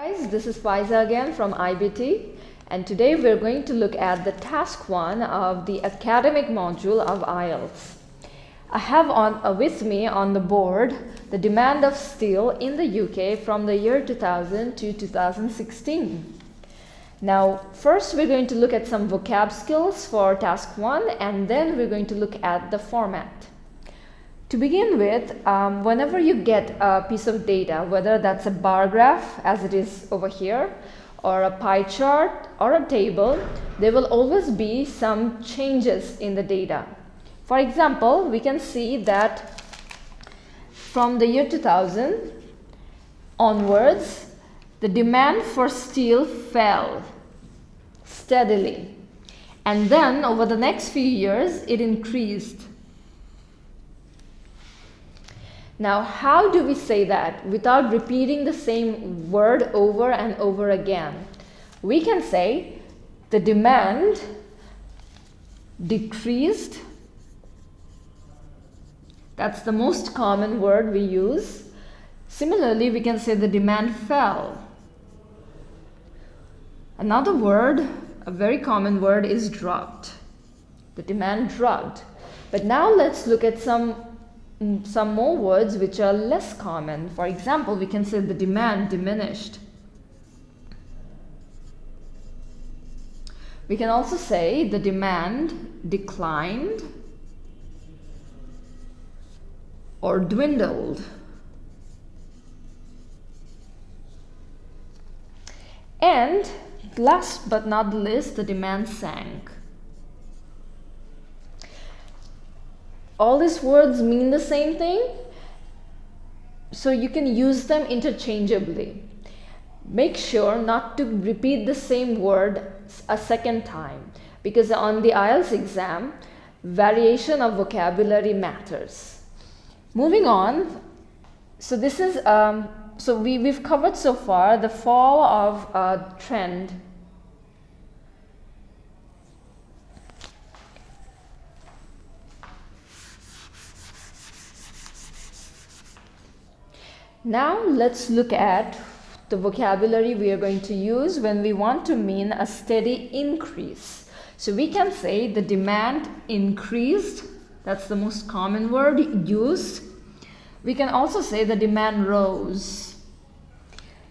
guys, this is Faiza again from IBT, and today we're going to look at the task 1 of the academic module of IELTS. I have with me on the board the demand of steel in the UK from the year 2000 to 2016. Now, first we're going to look at some vocab skills for task 1, and then we're going to look at the format. To begin with, whenever you get a piece of data, whether that's a bar graph as it is over here, or a pie chart or a table, there will always be some changes in the data. For example, we can see that from the year 2000 onwards, the demand for steel fell steadily, and then over the next few years it increased. Now, how do we say that without repeating the same word over and over again? We can say the demand decreased. That's the most common word we use. Similarly, we can say the demand fell. Another word, a very common word, is dropped. The demand dropped. But now let's look at some more words which are less common. For example, we can say the demand diminished. We can also say the demand declined or dwindled. And last but not the least, the demand sank. All these words mean the same thing, so you can use them interchangeably. Make sure not to repeat the same word a second time, because on the IELTS exam, variation of vocabulary matters. Moving on, so this is we've covered so far the fall of trend. Now let's look at the vocabulary we are going to use when we want to mean a steady increase. So we can say the demand increased. That's the most common word used. We can also say the demand rose.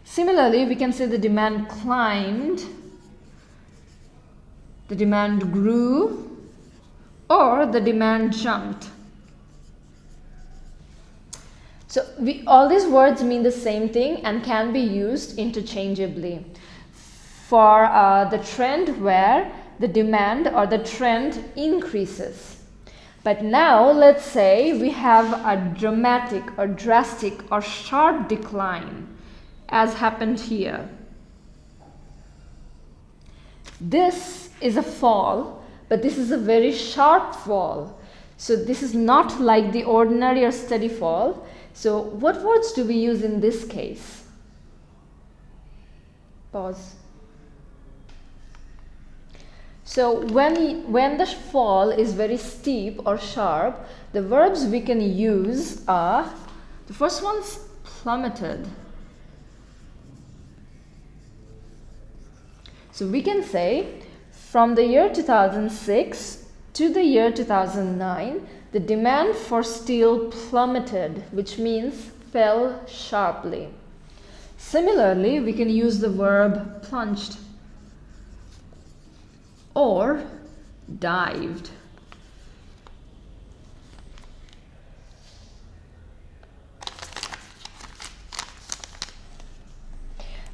Similarly, we can say the demand climbed, the demand grew, or the demand jumped. So all these words mean the same thing and can be used interchangeably for the trend where the demand or the trend increases. But now let's say we have a dramatic or drastic or sharp decline, as happened here. This is a fall, but this is a very sharp fall. So this is not like the ordinary or steady fall. So what words do we use in this case? Pause. So when the fall is very steep or sharp, the verbs we can use are, the first one's plummeted. So we can say from the year 2006 to the year 2009, the demand for steel plummeted, which means fell sharply. Similarly, we can use the verb plunged or dived.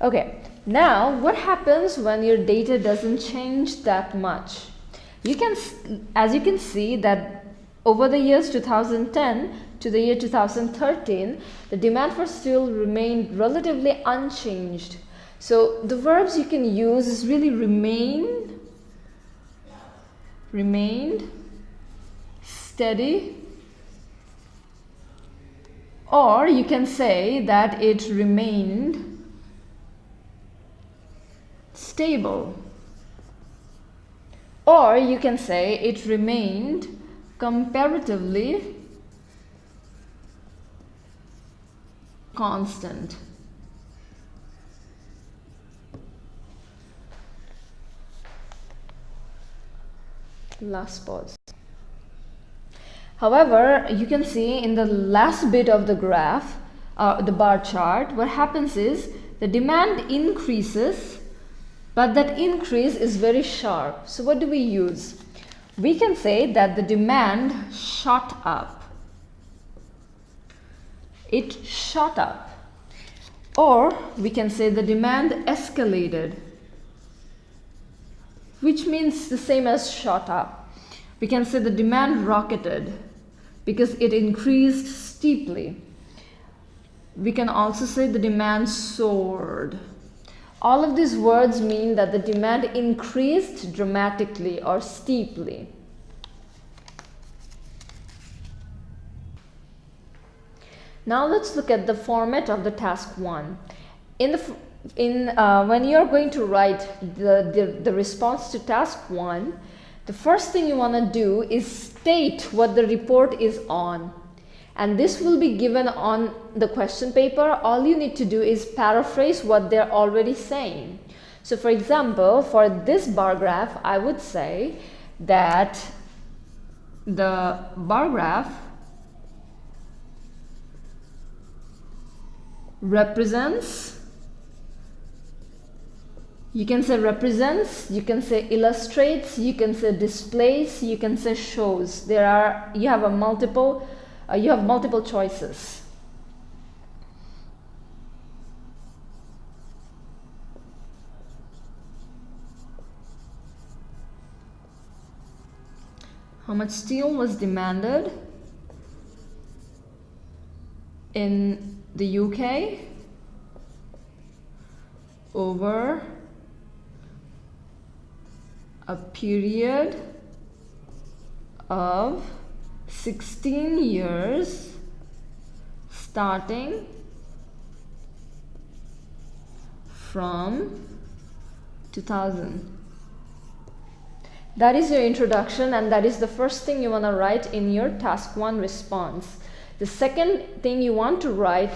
Okay, now what happens when your data doesn't change that much? As you can see that over the years 2010 to the year 2013, the demand for steel remained relatively unchanged. So the verbs you can use is really remained, steady, or you can say that it remained stable, or you can say it remained comparatively constant. Last pause. However, you can see in the last bit of the graph, the bar chart, what happens is the demand increases, but that increase is very sharp. So what do we use? We can say that the demand shot up. It shot up. Or we can say the demand escalated, which means the same as shot up. We can say the demand rocketed because it increased steeply. We can also say the demand soared. All of these words mean that the demand increased dramatically or steeply. Now let's look at the format of the task 1. When you're going to write the response to task 1, the first thing you want to do is state what the report is on. And this will be given on the question paper. All you need to do is paraphrase what they're already saying. So for example, for this bar graph, I would say that the bar graph represents, you can say represents, you can say illustrates, you can say displays, you can say shows. You have multiple choices. How much steel was demanded in the UK over a period of 16 years starting from 2000. That is your introduction, and that is the first thing you want to write in your task 1 response. The second thing you want to write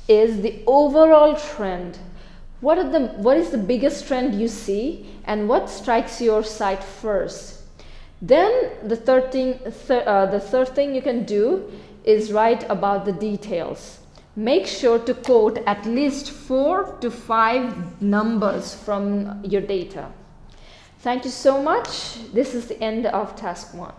is the overall trend. What is the biggest trend you see, and what strikes your sight first? Then the third thing you can do is write about the details. Make sure to quote at least 4 to 5 numbers from your data. Thank you so much. This is the end of task 1.